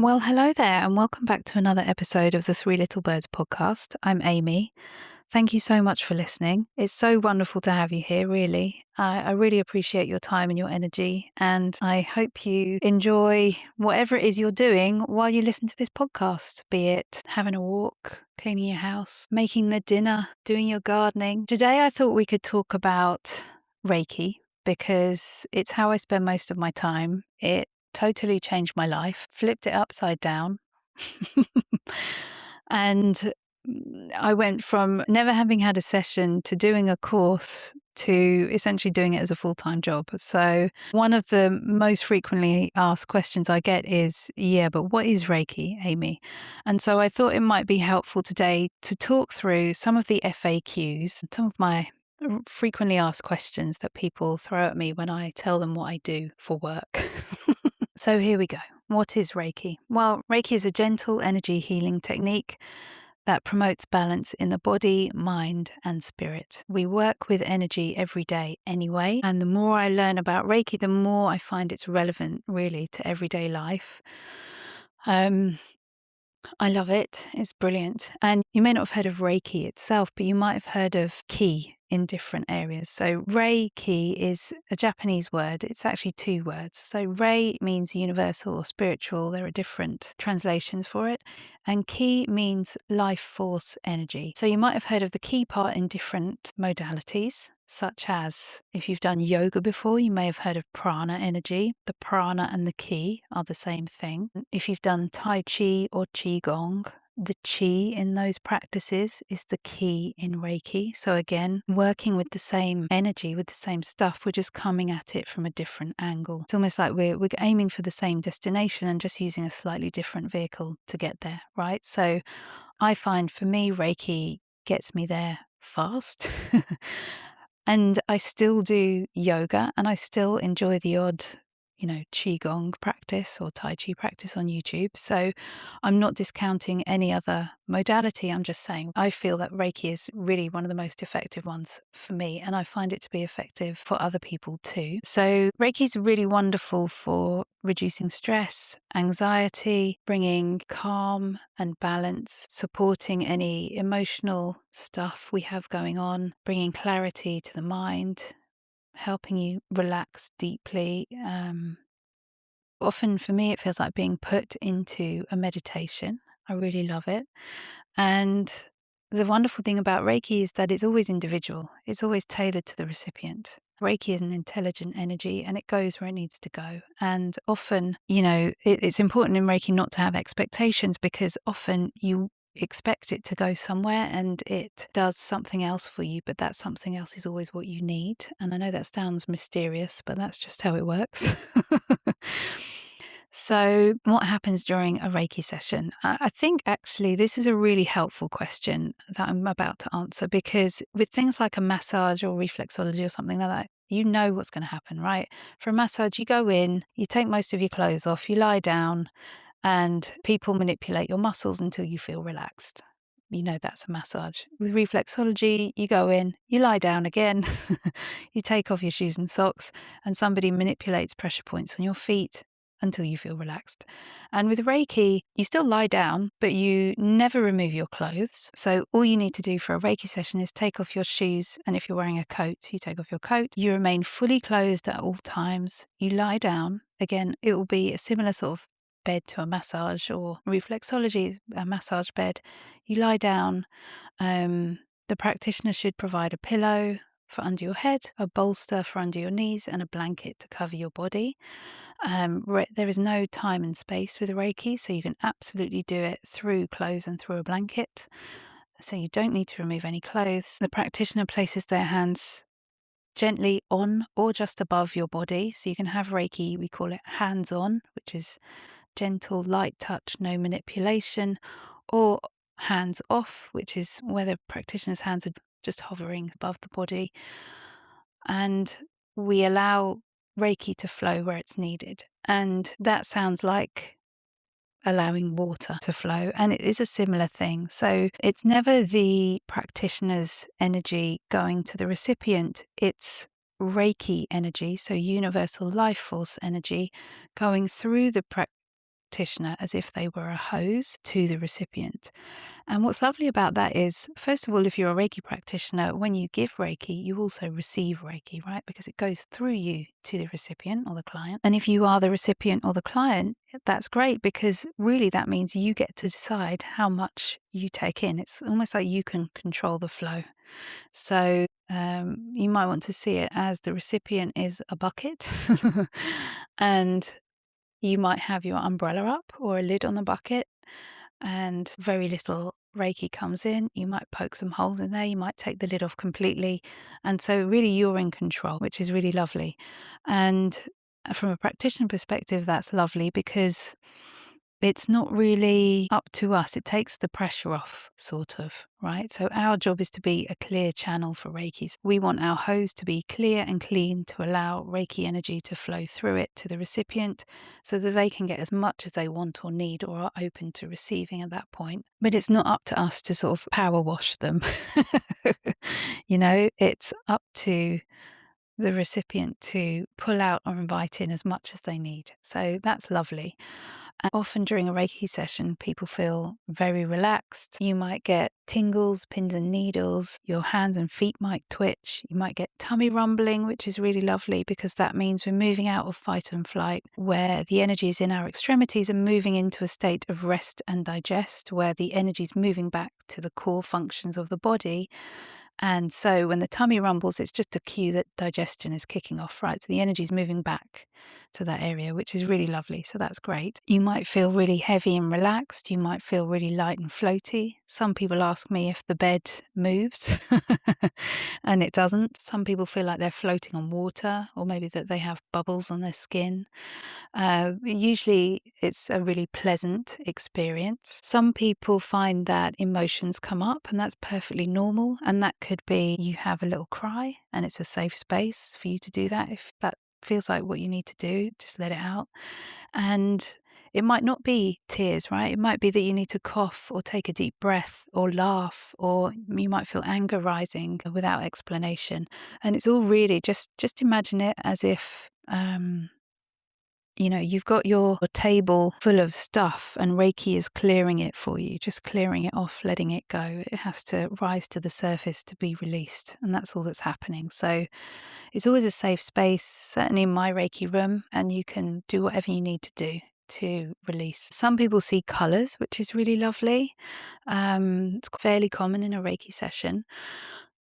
Well, hello there, and welcome back to another episode of the Three Little Birds podcast. I'm Amy. Thank you so much for listening. It's so wonderful to have you here, really. I really appreciate your time and your energy, and I hope you enjoy whatever it is you're doing while you listen to this podcast, be it having a walk, cleaning your house, making the dinner, doing your gardening. Today, I thought we could talk about Reiki because it's how I spend most of my time. It totally changed my life, flipped it upside down. And I went from never having had a session to doing a course to essentially doing it as a full-time job. So one of the most frequently asked questions I get is, yeah, but what is Reiki, Amy? And so I thought it might be helpful today to talk through some of the FAQs, some of my frequently asked questions that people throw at me when I tell them what I do for work. So here we go. What is Reiki? Well, Reiki is a gentle energy healing technique that promotes balance in the body, mind, and spirit. We work with energy every day anyway, and the more I learn about Reiki, the more I find it's relevant really to everyday life. I love it. It's brilliant. And you may not have heard of Reiki itself, but you might have heard of ki in different areas. So Reiki is a Japanese word. It's actually two words. So Rei means universal or spiritual. There are different translations for it. And ki means life force energy. So you might have heard of the ki part in different modalities, such as if you've done yoga before, you may have heard of prana energy. The prana and the ki are the same thing. If you've done tai chi or qigong, the chi in those practices is the ki in Reiki. So again, working with the same energy, with the same stuff, we're just coming at it from a different angle. It's almost like we're aiming for the same destination and just using a slightly different vehicle to get there, right? So I find for me, Reiki gets me there fast. And I still do yoga and I still enjoy the odd, qigong practice or tai chi practice on YouTube. So I'm not discounting any other modality. I'm just saying I feel that Reiki is really one of the most effective ones for me, and I find it to be effective for other people too. So Reiki is really wonderful for reducing stress, anxiety, bringing calm and balance, supporting any emotional stuff we have going on, bringing clarity to the mind, helping you relax deeply. Often for me, it feels like being put into a meditation. I really love it. And the wonderful thing about Reiki is that it's always individual. It's always tailored to the recipient. Reiki is an intelligent energy and it goes where it needs to go. And often, it's important in Reiki not to have expectations, because often you expect it to go somewhere and it does something else for you, but that something else is always what you need. And I know that sounds mysterious, but that's just how it works. So what happens during a Reiki session? I think actually this is a really helpful question that I'm about to answer, because with things like a massage or reflexology or something like that, you know what's going to happen, right? For a massage, you go in, you take most of your clothes off, you lie down, and people manipulate your muscles until you feel relaxed. You know that's a massage. With reflexology, you go in, you lie down again, you take off your shoes and socks, and somebody manipulates pressure points on your feet until you feel relaxed. And with Reiki, you still lie down, but you never remove your clothes. So all you need to do for a Reiki session is take off your shoes, and if you're wearing a coat, you take off your coat. You remain fully clothed at all times. You lie down. Again, it will be a similar sort of bed to a massage, or reflexology is a massage bed. You lie down. The practitioner should provide a pillow for under your head, a bolster for under your knees, and a blanket to cover your body. There is no time and space with Reiki, so you can absolutely do it through clothes and through a blanket. So you don't need to remove any clothes. The practitioner places their hands gently on or just above your body. So you can have Reiki, we call it hands-on, which is gentle, light touch, no manipulation, or hands off, which is where the practitioner's hands are just hovering above the body. And we allow Reiki to flow where it's needed. And that sounds like allowing water to flow, and it is a similar thing. So it's never the practitioner's energy going to the recipient, it's Reiki energy, so universal life force energy, going through the practitioner as if they were a hose to the recipient. And what's lovely about that is, first of all, if you're a Reiki practitioner, when you give Reiki, you also receive Reiki, right? Because it goes through you to the recipient or the client. And if you are the recipient or the client, that's great, because really that means you get to decide how much you take in. It's almost like you can control the flow. So you might want to see it as the recipient is a bucket and you might have your umbrella up or a lid on the bucket, and very little Reiki comes in. You might poke some holes in there, you might take the lid off completely. And so really you're in control, which is really lovely. And from a practitioner perspective, that's lovely because it's not really up to us. It takes the pressure off, sort of, right? So our job is to be a clear channel for Reiki. We want our hose to be clear and clean to allow Reiki energy to flow through it to the recipient so that they can get as much as they want or need or are open to receiving at that point. But it's not up to us to sort of power wash them. It's up to the recipient to pull out or invite in as much as they need. So that's lovely. And often during a Reiki session, people feel very relaxed. You might get tingles, pins and needles. Your hands and feet might twitch. You might get tummy rumbling, which is really lovely because that means we're moving out of fight and flight, where the energies in our extremities are moving into a state of rest and digest, where the energy is moving back to the core functions of the body. And so when the tummy rumbles, it's just a cue that digestion is kicking off, right? So the energy is moving back to that area, which is really lovely. So that's great. You might feel really heavy and relaxed. You might feel really light and floaty. Some people ask me if the bed moves and it doesn't. Some people feel like they're floating on water, or maybe that they have bubbles on their skin. Usually it's a really pleasant experience. Some people find that emotions come up, and that's perfectly normal. And that could be you have a little cry and it's a safe space for you to do that. If that feels like what you need to do, just let it out. And it might not be tears, right? It might be that you need to cough or take a deep breath or laugh, or you might feel anger rising without explanation. And it's all really just imagine it as if you've got your table full of stuff and Reiki is clearing it for you, just clearing it off, letting it go. It has to rise to the surface to be released, and that's all that's happening. So it's always a safe space, certainly in my Reiki room, and you can do whatever you need to do to release. Some people see colours, which is really lovely. It's fairly common in a Reiki session.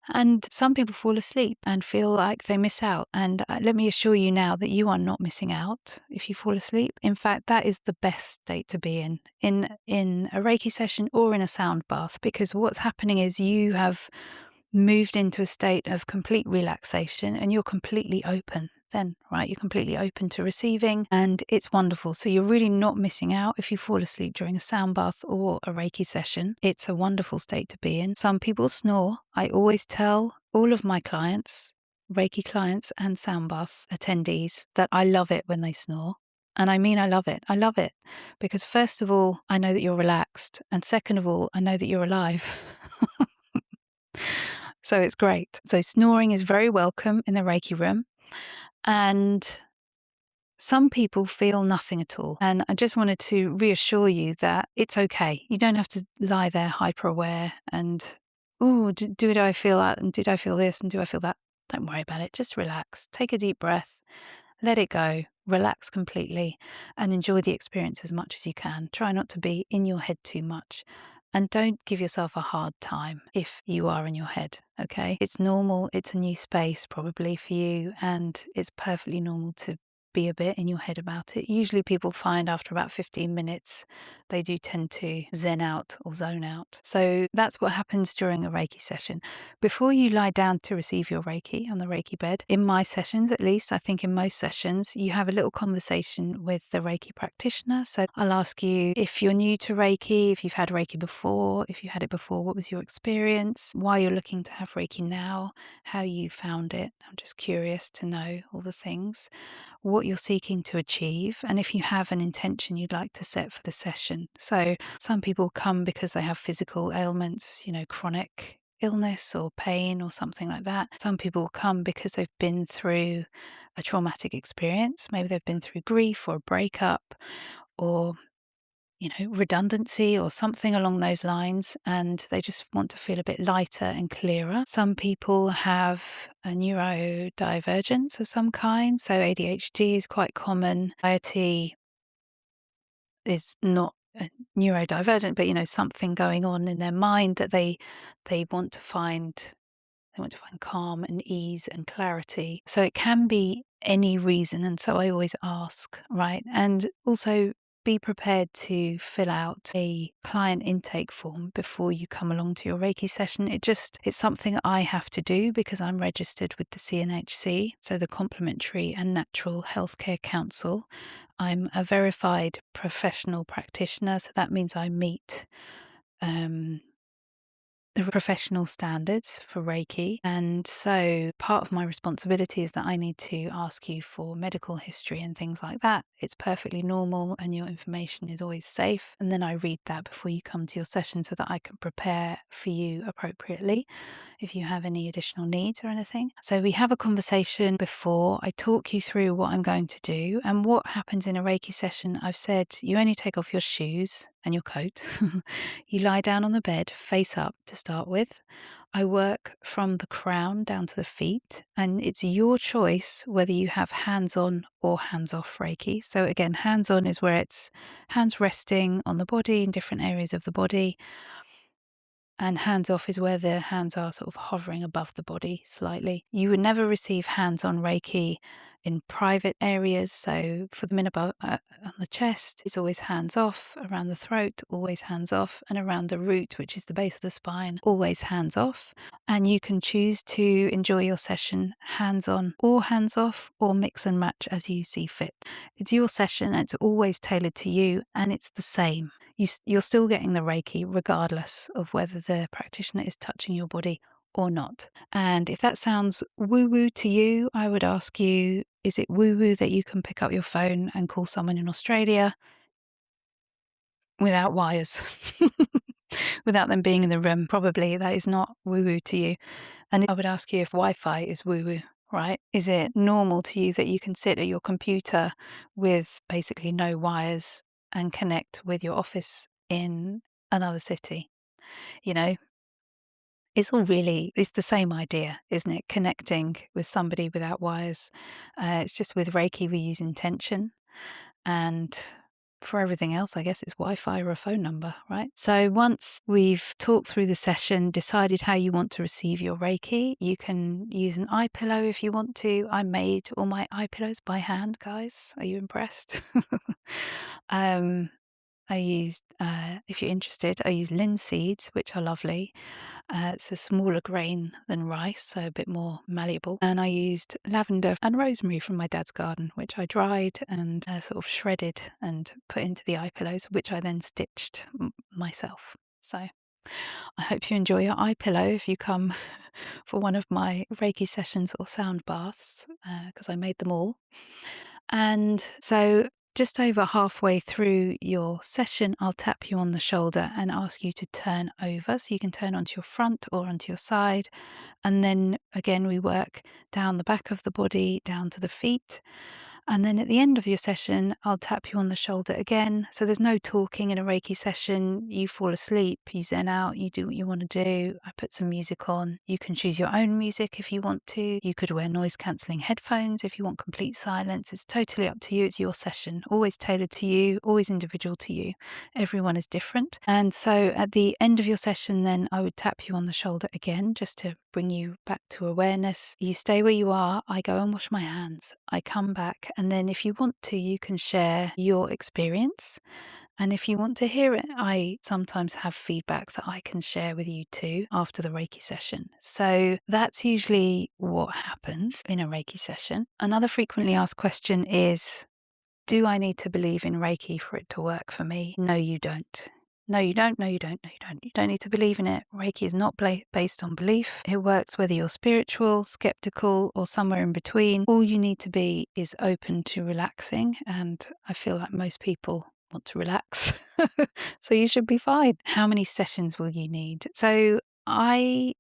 And some people fall asleep and feel like they miss out. And let me assure you now that you are not missing out if you fall asleep. In fact, that is the best state to be in a Reiki session or in a sound bath, because what's happening is you have moved into a state of complete relaxation and you're completely open then, right? You're completely open to receiving, and it's wonderful. So you're really not missing out if you fall asleep during a sound bath or a Reiki session. It's a wonderful state to be in. Some people snore. I always tell all of my clients, Reiki clients and sound bath attendees, that I love it when they snore. And I mean, I love it. I love it because first of all, I know that you're relaxed. And second of all, I know that you're alive. So it's great. So snoring is very welcome in the Reiki room. And some people feel nothing at all. And I just wanted to reassure you that it's okay. You don't have to lie there hyper aware and, oh, do I feel that? And did I feel this? And do I feel that? Don't worry about it. Just relax. Take a deep breath. Let it go. Relax completely and enjoy the experience as much as you can. Try not to be in your head too much. And don't give yourself a hard time if you are in your head, okay? It's normal. It's a new space probably for you, and it's perfectly normal to be a bit in your head about it. Usually people find after about 15 minutes, they do tend to zen out or zone out. So that's what happens during a Reiki session. Before you lie down to receive your Reiki on the Reiki bed, in my sessions at least, I think in most sessions, you have a little conversation with the Reiki practitioner. So I'll ask you if you're new to Reiki, if you've had Reiki before, if you had it before, what was your experience, why you're looking to have Reiki now, how you found it. I'm just curious to know all the things, what you're seeking to achieve, and if you have an intention you'd like to set for the session. So some people come because they have physical ailments, chronic illness or pain or something like that. Some people come because they've been through a traumatic experience. Maybe they've been through grief or a breakup, or redundancy or something along those lines, and they just want to feel a bit lighter and clearer. Some people have a neurodivergence of some kind, so ADHD is quite common. Anxiety is not neurodivergent, but something going on in their mind that they want to find. They want to find calm and ease and clarity. So it can be any reason. And so I always ask, right? And also be prepared to fill out a client intake form before you come along to your Reiki session. It's something I have to do because I'm registered with the CNHC, so the Complementary and Natural Healthcare Council. I'm a verified professional practitioner, so that means I meet the professional standards for Reiki. And so part of my responsibility is that I need to ask you for medical history and things like that. It's perfectly normal and your information is always safe. And then I read that before you come to your session so that I can prepare for you appropriately if you have any additional needs or anything. So we have a conversation before I talk you through what I'm going to do and what happens in a Reiki session. I've said you only take off your shoes and your coat. You lie down on the bed, face up to start with. I work from the crown down to the feet, and it's your choice whether you have hands-on or hands-off Reiki. So again, hands-on is where it's hands resting on the body in different areas of the body. And hands off is where the hands are sort of hovering above the body slightly. You would never receive hands-on Reiki in private areas. So for the men above on the chest, it's always hands off. Around the throat, always hands off. And around the root, which is the base of the spine, always hands off. And you can choose to enjoy your session hands on or hands off, or mix and match as you see fit. It's your session. It's always tailored to you, and it's the same. You're still getting the Reiki regardless of whether the practitioner is touching your body or not. And if that sounds woo-woo to you, I would ask you, is it woo-woo that you can pick up your phone and call someone in Australia without wires? Without them being in the room? Probably that is not woo-woo to you. And I would ask you if Wi-Fi is woo-woo, right? Is it normal to you that you can sit at your computer with basically no wires and connect with your office in another city? You know, it's the same idea, isn't it? Connecting with somebody without wires. It's just with Reiki, we use intention. And for everything else, I guess it's Wi-Fi or a phone number, right? So once we've talked through the session, decided how you want to receive your Reiki, you can use an eye pillow if you want to. I made all my eye pillows by hand, guys. Are you impressed? I used, if you're interested, I use linseeds, which are lovely. It's a smaller grain than rice, so a bit more malleable. And I used lavender and rosemary from my dad's garden, which I dried and sort of shredded and put into the eye pillows, which I then stitched myself. So I hope you enjoy your eye pillow if you come for one of my Reiki sessions or sound baths, because I made them all. And so just over halfway through your session, I'll tap you on the shoulder and ask you to turn over. So you can turn onto your front or onto your side. And then again, we work down the back of the body, down to the feet. And then at the end of your session, I'll tap you on the shoulder again. So there's no talking in a Reiki session. You fall asleep, you zen out, you do what you want to do. I put some music on. You can choose your own music if you want to. You could wear noise cancelling headphones if you want complete silence. It's totally up to you. It's your session, always tailored to you, always individual to you. Everyone is different. And so at the end of your session, then I would tap you on the shoulder again, just to bring you back to awareness. You stay where you are. I go and wash my hands. I come back. And then if you want to, you can share your experience. And if you want to hear it, I sometimes have feedback that I can share with you too after the Reiki session. So that's usually what happens in a Reiki session. Another frequently asked question is, do I need to believe in Reiki for it to work for me? No, you don't. No, you don't. No, you don't. No, you don't. You don't need to believe in it. Reiki is not based on belief. It works whether you're spiritual, skeptical, or somewhere in between. All you need to be is open to relaxing. And I feel like most people want to relax. So you should be fine. How many sessions will you need? So I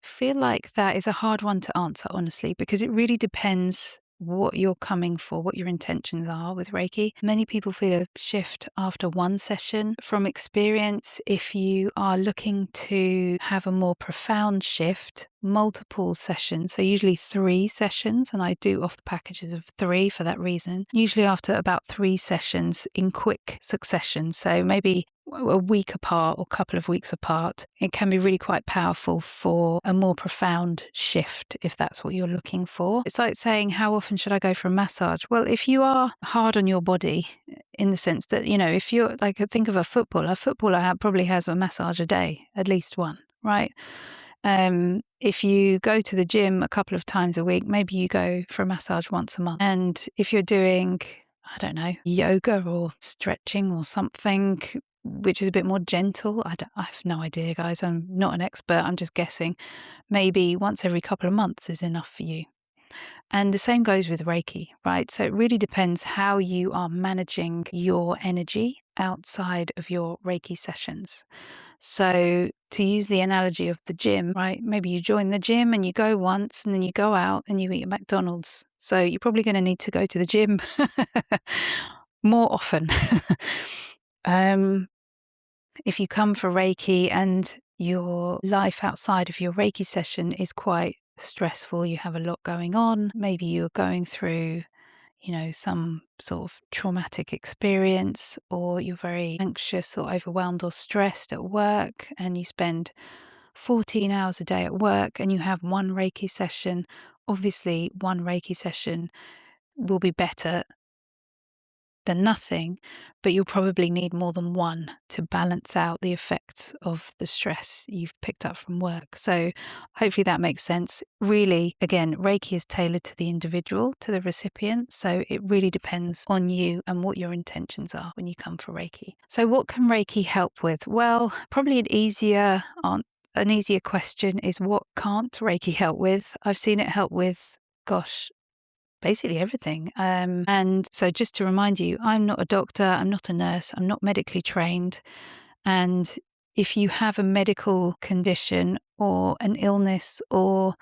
feel like that is a hard one to answer, honestly, because it really depends what you're coming for, what your intentions are with Reiki. Many people feel a shift after one session. From experience, if you are looking to have a more profound shift, multiple sessions, so usually 3 sessions, and I do offer packages of 3 for that reason, usually after about 3 sessions in quick succession, so maybe a week apart or a couple of weeks apart, it can be really quite powerful for a more profound shift if that's what you're looking for. It's like saying, how often should I go for a massage? Well, if you are hard on your body, in the sense that, if you're like, think of a footballer probably has a massage a day, at least one, right? If you go to the gym a couple of times a week, maybe you go for a massage once a month. And if you're doing, I don't know, yoga or stretching or something, which is a bit more gentle, I have no idea, guys. I'm not an expert. I'm just guessing. Maybe once every couple of months is enough for you. And the same goes with Reiki, right? So it really depends how you are managing your energy outside of your Reiki sessions. So to use the analogy of the gym, right? Maybe you join the gym and you go once and then you go out and you eat at McDonald's. So you're probably going to need to go to the gym more often. If you come for Reiki and your life outside of your Reiki session is quite stressful, you have a lot going on, maybe you're going through, some sort of traumatic experience, or you're very anxious or overwhelmed or stressed at work, and you spend 14 hours a day at work and you have one Reiki session, obviously one Reiki session will be better than nothing, but you'll probably need more than one to balance out the effects of the stress you've picked up from work. So hopefully that makes sense. Really, again, Reiki is tailored to the individual, to the recipient. So it really depends on you and what your intentions are when you come for Reiki. So what can Reiki help with? Well, probably an easier question is, what can't Reiki help with? I've seen it help with, basically everything. And so just to remind you, I'm not a doctor, I'm not a nurse, I'm not medically trained. And if you have a medical condition or an illness or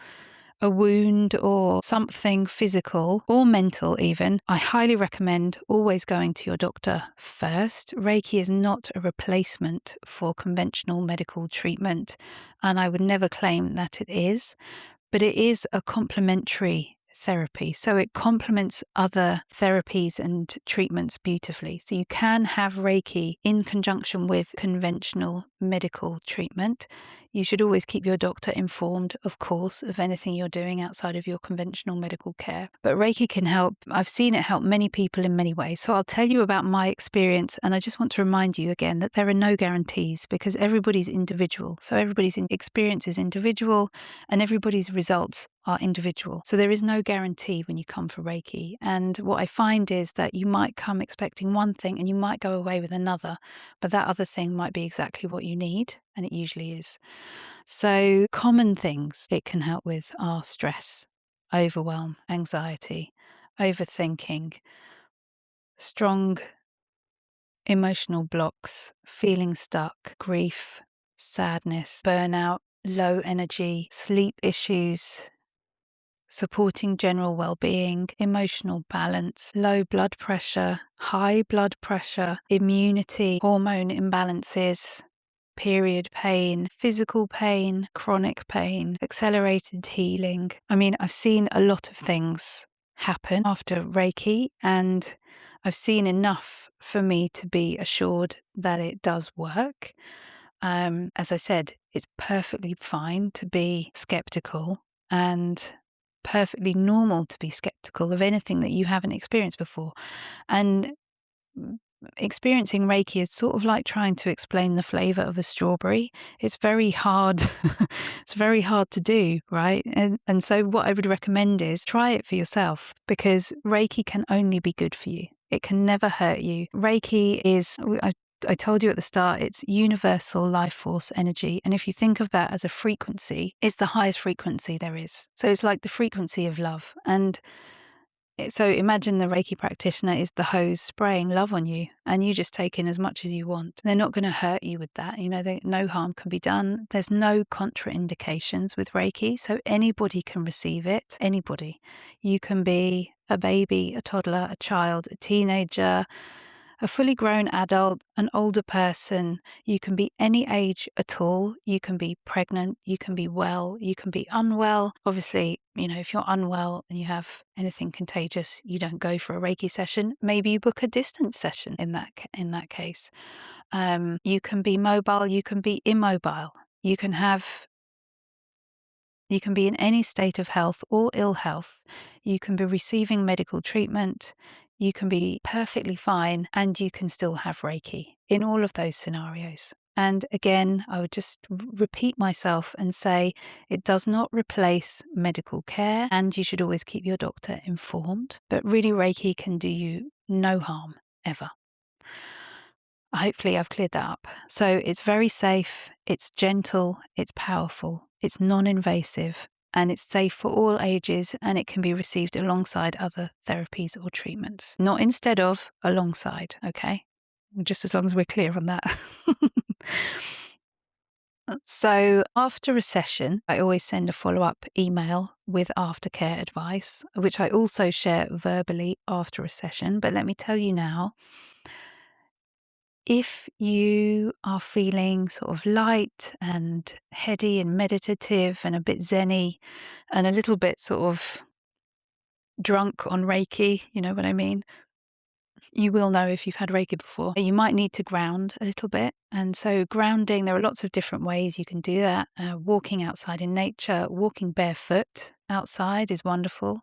a wound or something physical or mental even, I highly recommend always going to your doctor first. Reiki is not a replacement for conventional medical treatment, and I would never claim that it is, but it is a complementary therapy. So it complements other therapies and treatments beautifully. So you can have Reiki in conjunction with conventional medical treatment. You should always keep your doctor informed, of course, of anything you're doing outside of your conventional medical care. But Reiki can help. I've seen it help many people in many ways. So I'll tell you about my experience. And I just want to remind you again that there are no guarantees, because everybody's individual. So everybody's experience is individual and everybody's results are individual. So there is no guarantee when you come for Reiki. And what I find is that you might come expecting one thing and you might go away with another, but that other thing might be exactly what you need, and it usually is. So common things it can help with are stress, overwhelm, anxiety, overthinking, strong emotional blocks, feeling stuck, grief, sadness, burnout, low energy, sleep issues, supporting general well-being, emotional balance, low blood pressure, high blood pressure, immunity, hormone imbalances, period pain, physical pain, chronic pain, accelerated healing. I mean, I've seen a lot of things happen after Reiki, and I've seen enough for me to be assured that it does work. As I said, it's perfectly fine to be skeptical and perfectly normal to be skeptical of anything that you haven't experienced before. And experiencing Reiki is sort of like trying to explain the flavor of a strawberry. It's very hard. It's very hard to do, right? And so what I would recommend is try it for yourself, because Reiki can only be good for you. It can never hurt you. Reiki is, I told you at the start, it's universal life force energy. And if you think of that as a frequency, it's the highest frequency there is. So it's like the frequency of love. And so imagine the Reiki practitioner is the hose spraying love on you, and you just take in as much as you want. They're not going to hurt you with that. No harm can be done. There's no contraindications with Reiki, so anybody can receive it. Anybody. You can be a baby, a toddler, a child, a teenager, a fully grown adult, an older person. You can be any age at all. You can be pregnant, you can be well, you can be unwell. Obviously, if you're unwell and you have anything contagious, you don't go for a Reiki session. Maybe you book a distance session in that case. You can be mobile, you can be immobile. You can be in any state of health or ill health. You can be receiving medical treatment. You can be perfectly fine, and you can still have Reiki in all of those scenarios. And again, I would just repeat myself and say it does not replace medical care, and you should always keep your doctor informed. But really, Reiki can do you no harm ever. Hopefully I've cleared that up. So it's very safe, it's gentle, it's powerful, it's non-invasive, and it's safe for all ages, and it can be received alongside other therapies or treatments. Not instead of, alongside, okay? Just as long as we're clear on that. So after a session, I always send a follow-up email with aftercare advice, which I also share verbally after a session. But let me tell you now, if you are feeling sort of light and heady and meditative and a bit zen-y and a little bit sort of drunk on Reiki, you know what I mean? You will know if you've had Reiki before. You might need to ground a little bit. And so grounding, there are lots of different ways you can do that. Walking outside in nature, walking barefoot outside is wonderful.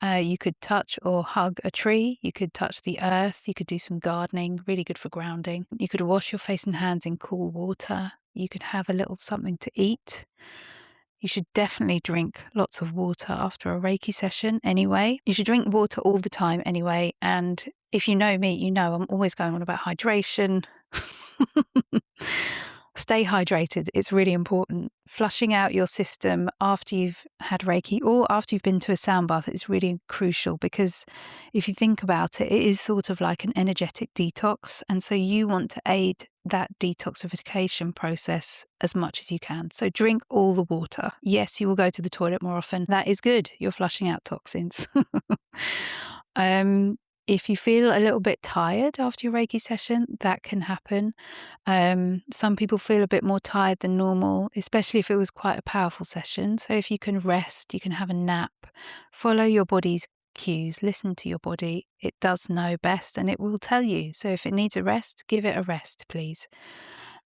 You could touch or hug a tree. You could touch the earth. You could do some gardening, really good for grounding. You could wash your face and hands in cool water. You could have a little something to eat. You should definitely drink lots of water after a Reiki session anyway. You should drink water all the time anyway. And if you know me, you know I'm always going on about hydration. Stay hydrated. It's really important. Flushing out your system after you've had Reiki or after you've been to a sound bath is really crucial, because if you think about it, it is sort of like an energetic detox. And so you want to aid that detoxification process as much as you can. So drink all the water. Yes, you will go to the toilet more often. That is good. You're flushing out toxins. If you feel a little bit tired after your Reiki session, that can happen. Some people feel a bit more tired than normal, especially if it was quite a powerful session. So if you can rest, you can have a nap, follow your body's cues, listen to your body. It does know best and it will tell you. So if it needs a rest, give it a rest, please.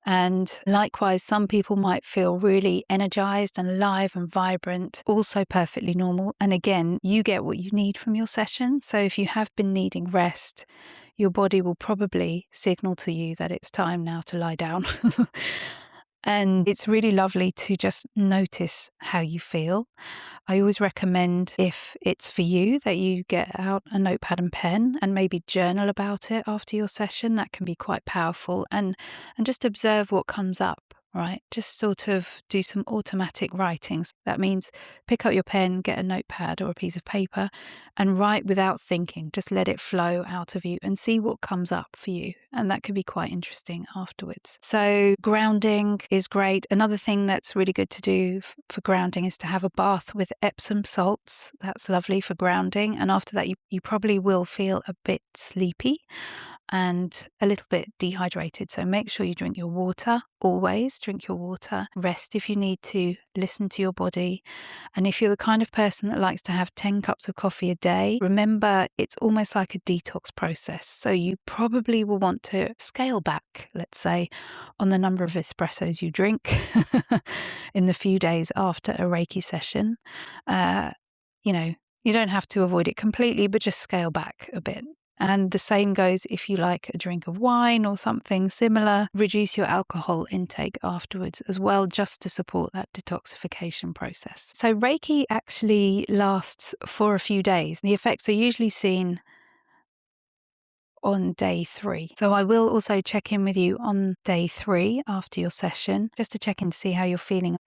And likewise, some people might feel really energized and alive and vibrant, also perfectly normal. And again, you get what you need from your session. So if you have been needing rest, your body will probably signal to you that it's time now to lie down. And it's really lovely to just notice how you feel. I always recommend, if it's for you, that you get out a notepad and pen and maybe journal about it after your session. That can be quite powerful, and just observe what comes up, right? Just sort of do some automatic writings. That means pick up your pen, get a notepad or a piece of paper and write without thinking. Just let it flow out of you and see what comes up for you. And that could be quite interesting afterwards. So grounding is great. Another thing that's really good to do for grounding is to have a bath with Epsom salts. That's lovely for grounding. And after that, you probably will feel a bit sleepy and a little bit dehydrated. So make sure you drink your water, always drink your water. Rest if you need to, listen to your body. And if you're the kind of person that likes to have 10 cups of coffee a day, remember it's almost like a detox process. So you probably will want to scale back, let's say, on the number of espressos you drink in the few days after a Reiki session. You don't have to avoid it completely, but just scale back a bit. And the same goes if you like a drink of wine or something similar. Reduce your alcohol intake afterwards as well, just to support that detoxification process. So Reiki actually lasts for a few days. The effects are usually seen on day 3. So I will also check in with you on day 3 after your session, just to check in to see how you're feeling.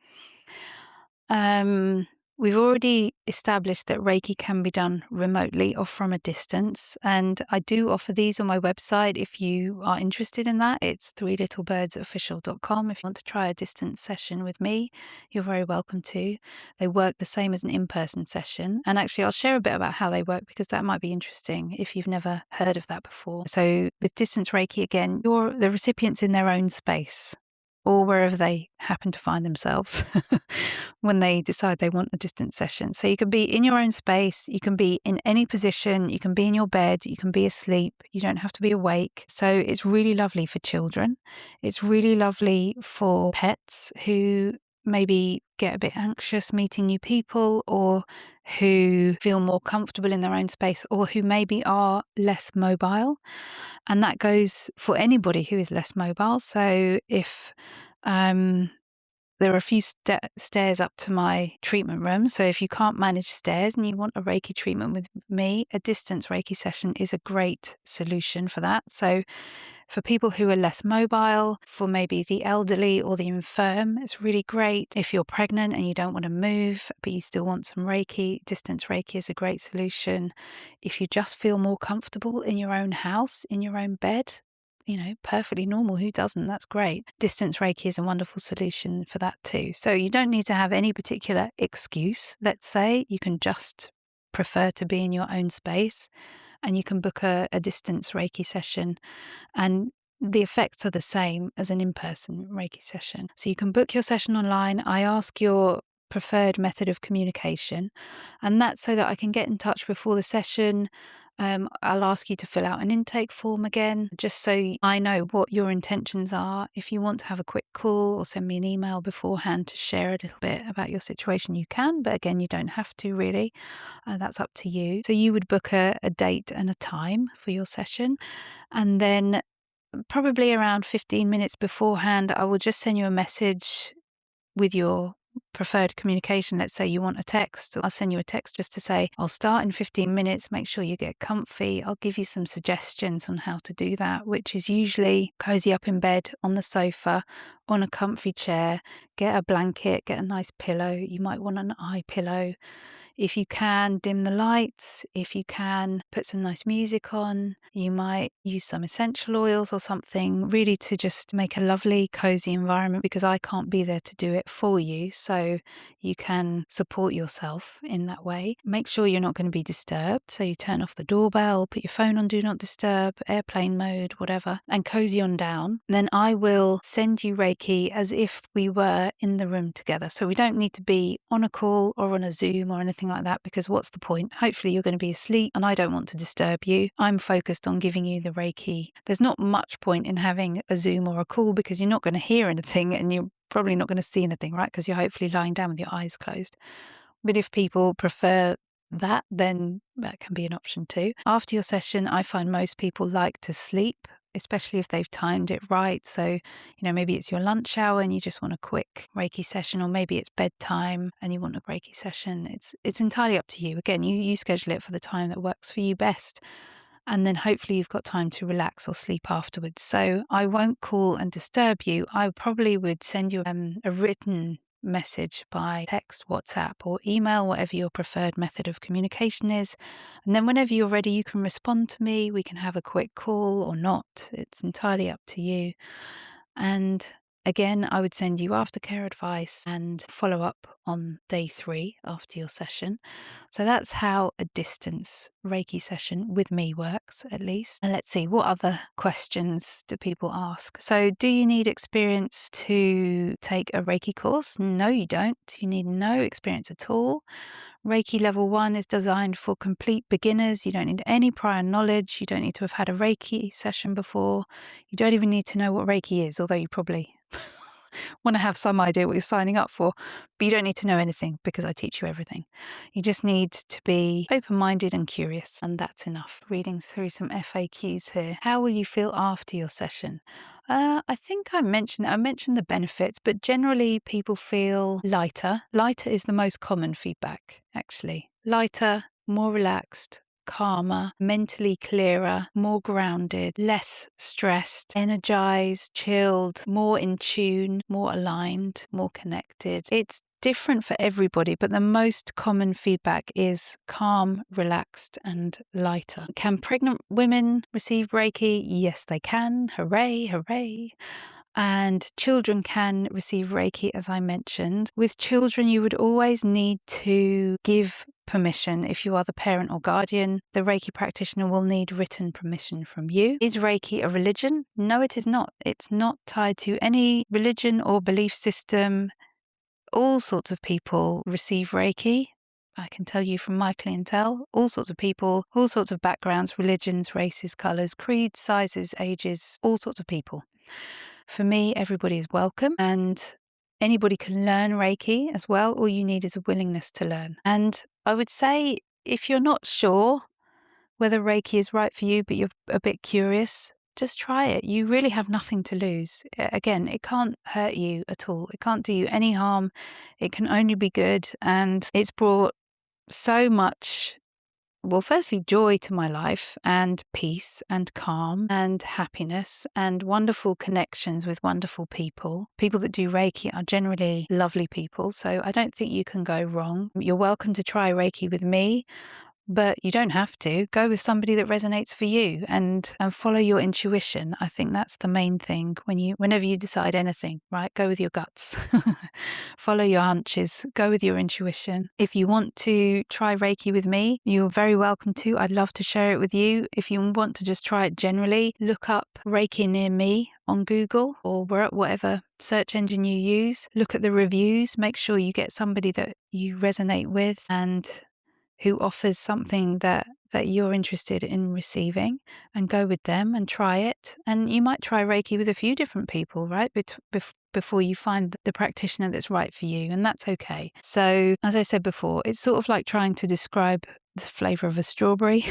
we've already established that Reiki can be done remotely or from a distance. And I do offer these on my website if you are interested in that. It's threelittlebirdsofficial.com. If you want to try a distance session with me, you're very welcome to. They work the same as an in-person session. And actually, I'll share a bit about how they work because that might be interesting if you've never heard of that before. So with distance Reiki, again, you're the recipient's in their own space or wherever they happen to find themselves when they decide they want a distance session. So you can be in your own space, you can be in any position, you can be in your bed, you can be asleep, you don't have to be awake. So it's really lovely for children. It's really lovely for pets who maybe get a bit anxious meeting new people, or who feel more comfortable in their own space, or who maybe are less mobile. And that goes for anybody who is less mobile. So if there are a few stairs up to my treatment room. So if you can't manage stairs and you want a Reiki treatment with me, a distance Reiki session is a great solution for that. So for people who are less mobile, for maybe the elderly or the infirm, it's really great. If you're pregnant and you don't want to move, but you still want some Reiki, distance Reiki is a great solution. If you just feel more comfortable in your own house, in your own bed, perfectly normal. Who doesn't? That's great. Distance Reiki is a wonderful solution for that too. So you don't need to have any particular excuse, let's say. You can just prefer to be in your own space, and you can book a distance Reiki session, and the effects are the same as an in-person Reiki session. So you can book your session online. I ask your preferred method of communication, and that's so that I can get in touch before the session. I'll ask you to fill out an intake form again, just so I know what your intentions are. If you want to have a quick call or send me an email beforehand to share a little bit about your situation, you can. But again, you don't have to really. That's up to you. So you would book a date and a time for your session. And then probably around 15 minutes beforehand, I will just send you a message with your preferred communication. Let's say you want a text. I'll send you a text just to say, I'll start in 15 minutes. Make sure you get comfy. I'll give you some suggestions on how to do that, which is usually cozy up in bed on the sofa, on a comfy chair, get a blanket, get a nice pillow. You might want an eye pillow. If you can, dim the lights. If you can, put some nice music on. You might use some essential oils or something, really to just make a lovely, cozy environment, because I can't be there to do it for you. So you can support yourself in that way. Make sure you're not going to be disturbed. So you turn off the doorbell, put your phone on Do Not Disturb, airplane mode, whatever, and cozy on down. Then I will send you Reiki as if we were in the room together. So we don't need to be on a call or on a Zoom or anything like that, because what's the point? Hopefully you're going to be asleep and I don't want to disturb you. I'm focused on giving you the Reiki. There's not much point in having a Zoom or a call because you're not going to hear anything and you're probably not going to see anything, right? Because you're hopefully lying down with your eyes closed. But if people prefer that, then that can be an option too. After your session, I find most people like to sleep, especially if they've timed it right. So, maybe it's your lunch hour and you just want a quick Reiki session, or maybe it's bedtime and you want a Reiki session. It's entirely up to you. Again, you schedule it for the time that works for you best. And then hopefully you've got time to relax or sleep afterwards. So I won't call and disturb you. I probably would send you a written message by text, WhatsApp, or email, whatever your preferred method of communication is. And then whenever you're ready, you can respond to me. We can have a quick call or not. It's entirely up to you. And again, I would send you aftercare advice and follow up on day 3 after your session. So that's how a distance Reiki session with me works, at least. And let's see, what other questions do people ask? So, do you need experience to take a Reiki course? No, you don't. You need no experience at all. Reiki level 1 is designed for complete beginners. You don't need any prior knowledge. You don't need to have had a Reiki session before. You don't even need to know what Reiki is, although you probably want to have some idea what you're signing up for. But you don't need to know anything because I teach you everything. You just need to be open-minded and curious, and that's enough. Reading through some FAQs here. How will you feel after your session? I think I mentioned the benefits, but generally people feel lighter. Lighter is the most common feedback, actually. Lighter, more relaxed, calmer, mentally clearer, more grounded, less stressed, energized, chilled, more in tune, more aligned, more connected. It's different for everybody, but the most common feedback is calm, relaxed, and lighter. Can pregnant women receive Reiki? Yes, they can. Hooray, hooray. And children can receive Reiki, as I mentioned. With children, you would always need to give permission. If you are the parent or guardian, the Reiki practitioner will need written permission from you. Is Reiki a religion? No, it is not. It's not tied to any religion or belief system. All sorts of people receive Reiki. I can tell you from my clientele, all sorts of people, all sorts of backgrounds, religions, races, colours, creeds, sizes, ages, all sorts of people. For me, everybody is welcome and anybody can learn Reiki as well. All you need is a willingness to learn. And I would say if you're not sure whether Reiki is right for you, but you're a bit curious, just try it. You really have nothing to lose. Again, it can't hurt you at all. It can't do you any harm. It can only be good. And it's brought so much, well, firstly, joy to my life and peace and calm and happiness and wonderful connections with wonderful people. People that do Reiki are generally lovely people, so I don't think you can go wrong. You're welcome to try Reiki with me, but you don't have to. Go with somebody that resonates for you and follow your intuition. I think that's the main thing whenever you decide anything, right? Go with your guts. Follow your hunches. Go with your intuition. If you want to try Reiki with me, you're very welcome to. I'd love to share it with you. If you want to just try it generally, look up Reiki near me on Google or whatever search engine you use. Look at the reviews. Make sure you get somebody that you resonate with and who offers something that you're interested in receiving, and go with them and try it. And you might try Reiki with a few different people, right? Before you find the practitioner that's right for you, and that's okay. So, as I said before, it's sort of like trying to describe the flavour of a strawberry.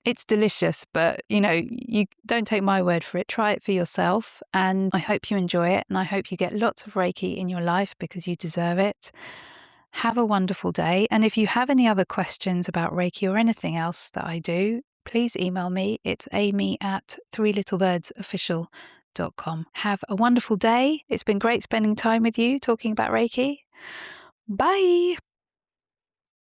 It's delicious, but you don't take my word for it. Try it for yourself, and I hope you enjoy it, and I hope you get lots of Reiki in your life because you deserve it. Have a wonderful day. And if you have any other questions about Reiki or anything else that I do, please email me. It's amy@threelittlebirdsofficial.com. Have a wonderful day. It's been great spending time with you talking about Reiki. Bye.